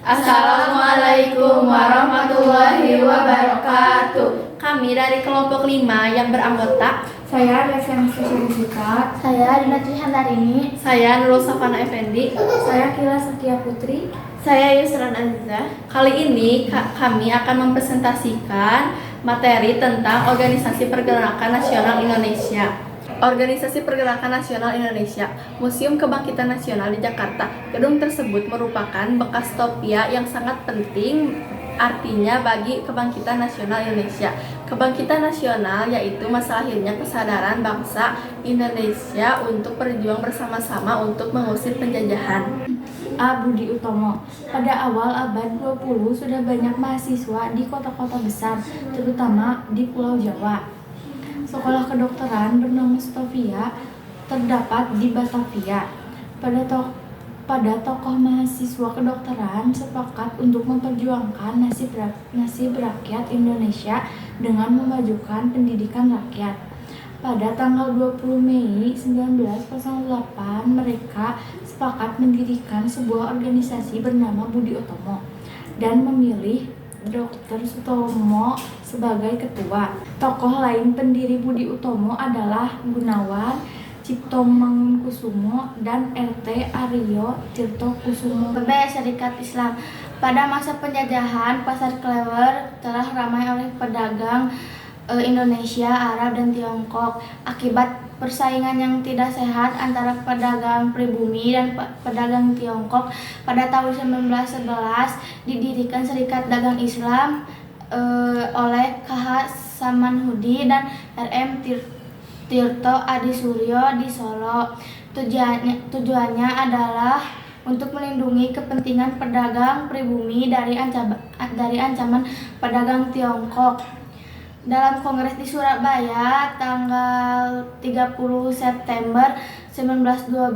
Assalamualaikum warahmatullahi wabarakatuh. Kami dari kelompok 5 yang beranggota Saya Resen Sosialisika. Saya Dina Trihandarini. Saya Nurul Safana Effendi. Saya Kila Setia Putri. Saya Yusran Aziza. Kali ini kami akan mempresentasikan materi tentang Organisasi Pergerakan Nasional Indonesia. Organisasi Pergerakan Nasional Indonesia, Museum Kebangkitan Nasional di Jakarta. Gedung tersebut merupakan bekas topia yang sangat penting artinya bagi kebangkitan nasional Indonesia. Kebangkitan nasional yaitu masa lahirnya kesadaran bangsa Indonesia untuk berjuang bersama-sama untuk mengusir penjajahan. A. Budi Utomo. Pada awal abad 20 sudah banyak mahasiswa di kota-kota besar, terutama di Pulau Jawa. Sekolah kedokteran bernama Stovia terdapat di Batavia. Pada tokoh mahasiswa kedokteran sepakat untuk memperjuangkan nasib rakyat Indonesia dengan memajukan pendidikan rakyat. Pada tanggal 20 Mei 1908, mereka sepakat mendirikan sebuah organisasi bernama Budi Utomo dan memilih Dr. Sutomo sebagai ketua. Tokoh lain pendiri Budi Utomo adalah Gunawan Ciptomangunkusumo dan R.T. Aryo Tirtokusumo. B. Serikat Islam. Pada masa penjajahan, pasar Klewer telah ramai oleh pedagang Indonesia, Arab, dan Tiongkok. Akibat persaingan yang tidak sehat antara pedagang pribumi dan pedagang Tiongkok, pada tahun 1911 didirikan Serikat Dagang Islam oleh K.H. Samanhudi dan R.M. Tirto Adisuryo di Solo. Tujuannya adalah untuk melindungi kepentingan pedagang pribumi dari ancaman pedagang Tiongkok. Dalam kongres di Surabaya tanggal 30 September 1912,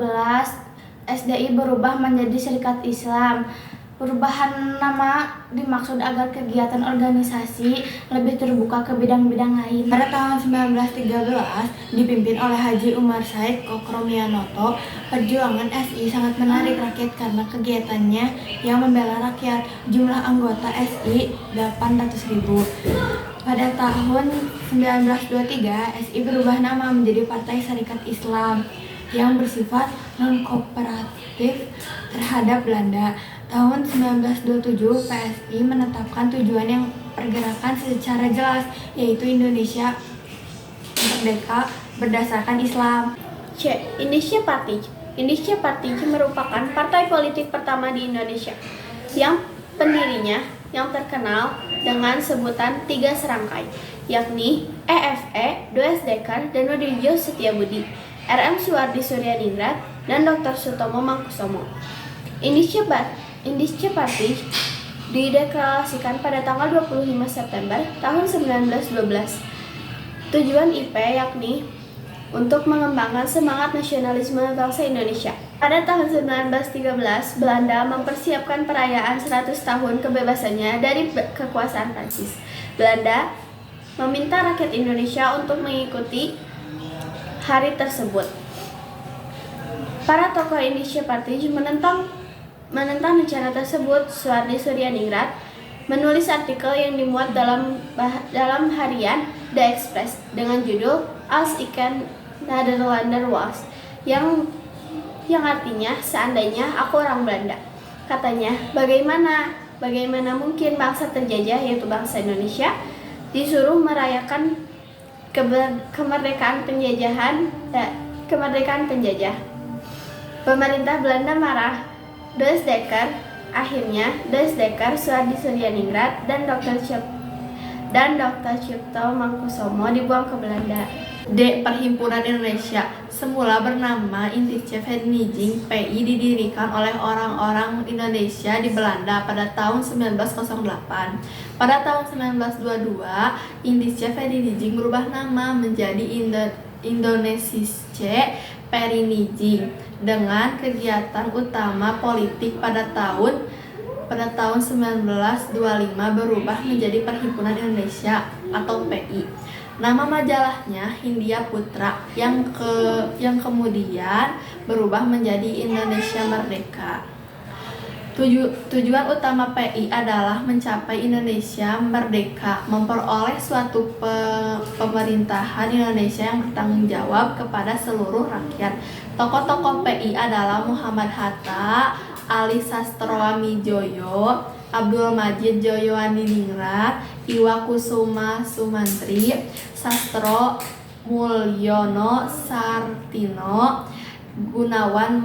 SDI berubah menjadi Serikat Islam. Perubahan nama dimaksud agar kegiatan organisasi lebih terbuka ke bidang-bidang lain. Pada tahun 1913, dipimpin oleh Haji Umar Said Kokromianoto, perjuangan SI sangat menarik rakyat karena kegiatannya yang membela rakyat. Jumlah anggota SI 800.000. Pada tahun 1923, SI berubah nama menjadi Partai Sarekat Islam yang bersifat non-kooperatif terhadap Belanda. Tahun 1927, PSI menetapkan tujuan yang pergerakan secara jelas, yaitu Indonesia merdeka berdasarkan Islam. C. Indonesia Party. Indonesia Party merupakan partai politik pertama di Indonesia yang pendirinya yang terkenal dengan sebutan 3 serangkai, yakni EFE, Does Dekar, dan Nurdinjo Setiabudi, RM Suwardi Suryaningrat, dan Dr. Sutomo Mangkusomo. Indonesia Party dideklarasikan pada tanggal 25 September tahun 1912. Tujuan IP yakni untuk mengembangkan semangat nasionalisme bangsa Indonesia. Pada tahun 1913, Belanda mempersiapkan perayaan 100 tahun kebebasannya dari kekuasaan Prancis. Belanda meminta rakyat Indonesia untuk mengikuti hari tersebut. Para tokoh Indonesia Party menentang rencana tersebut. Suwardi Suryaningrat menulis artikel yang dimuat dalam harian The Express dengan judul Als Ikan Nederlander Was, yang artinya seandainya aku orang Belanda. Katanya, bagaimana mungkin bangsa terjajah, yaitu bangsa Indonesia, disuruh merayakan kemerdekaan penjajah. Pemerintah Belanda marah. Akhirnya Does Dekar, Suwardi Suryaningrat, dan Dr. Cipto Mangkusomo dibuang ke Belanda. D. Perhimpunan Indonesia. Semula bernama Indische Vereniging PI, didirikan oleh orang-orang Indonesia di Belanda pada tahun 1908. Pada tahun 1922, Indische Vereniging berubah nama menjadi Indonesische Vereniging dengan kegiatan utama politik pada tahun 1925 berubah menjadi Perhimpunan Indonesia atau PI. Nama majalahnya Hindia Putra yang kemudian berubah menjadi Indonesia Merdeka. Tujuan utama PI adalah mencapai Indonesia merdeka, memperoleh suatu pemerintahan Indonesia yang bertanggung jawab kepada seluruh rakyat. Tokoh-tokoh PI adalah Muhammad Hatta, Ali Sastroamijoyo, Abdul Majid Joyoanidingrat, Iwa Kusuma Sumantri, Sastro Mulyono Sartino, Gunawan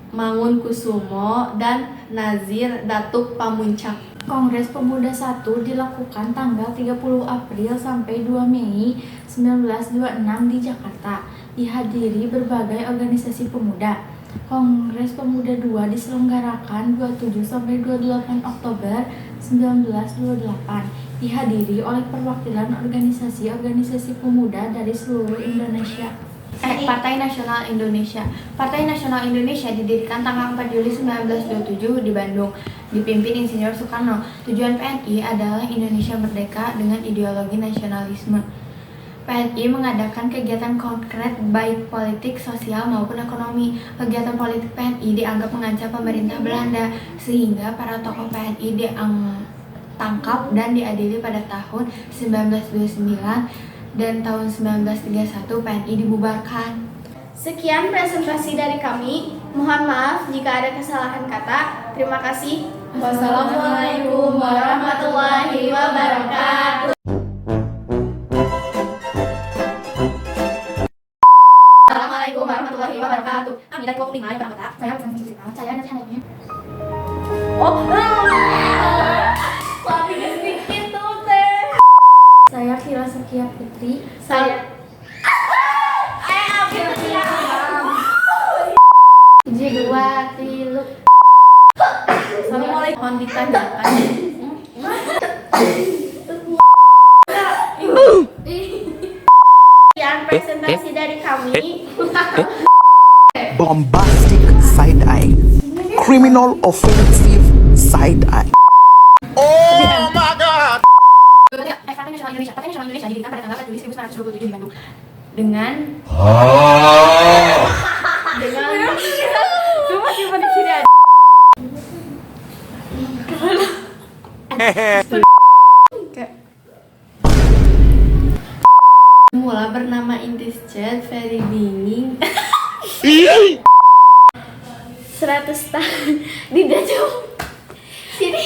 Mangunkusumo, dan Nazir Datuk Pamuncak. Kongres Pemuda 1 dilakukan tanggal 30 April sampai 2 Mei 1926 di Jakarta. Dihadiri berbagai organisasi pemuda. Kongres Pemuda 2 diselenggarakan 27 sampai 28 Oktober 1928. Dihadiri oleh perwakilan organisasi-organisasi pemuda dari seluruh Indonesia. Partai Nasional Indonesia. Partai Nasional Indonesia didirikan tanggal 4 Juli 1927 di Bandung, dipimpin Insinyur Soekarno. Tujuan PNI adalah Indonesia merdeka dengan ideologi nasionalisme. PNI mengadakan kegiatan konkret baik politik, sosial maupun ekonomi. Kegiatan politik PNI dianggap mengancam pemerintah Belanda, sehingga para tokoh PNI ditangkap dan diadili pada tahun 1929. Dan tahun 1931 PNI dibubarkan. Sekian presentasi dari kami. Mohon maaf jika ada kesalahan kata. Terima kasih. Wassalamualaikum warahmatullahi wabarakatuh. Assalamualaikum warahmatullahi wabarakatuh. Kami dari kelompok 5 yang beranggota. Saya nanti anaknya. Sedikit tuh teh. Saya Vira Sekia Putri. Saya J2 Tilu. Assalamualaikum. Mohon ditanyakan. sekian presentasi dari kami. Bombastic side eye, criminal offensive side eye. Oh my god! Partai Nasional Indonesia. Partai Nasional Indonesia didirikan pada tanggal 4 Juli 1927 di Bandung. Dengan Mula bernama Intisched Very Dinging 100 tahun di Dajjal. Sini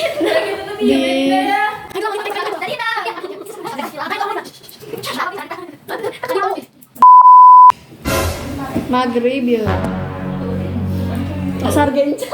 Maghrib ya. Sargenca.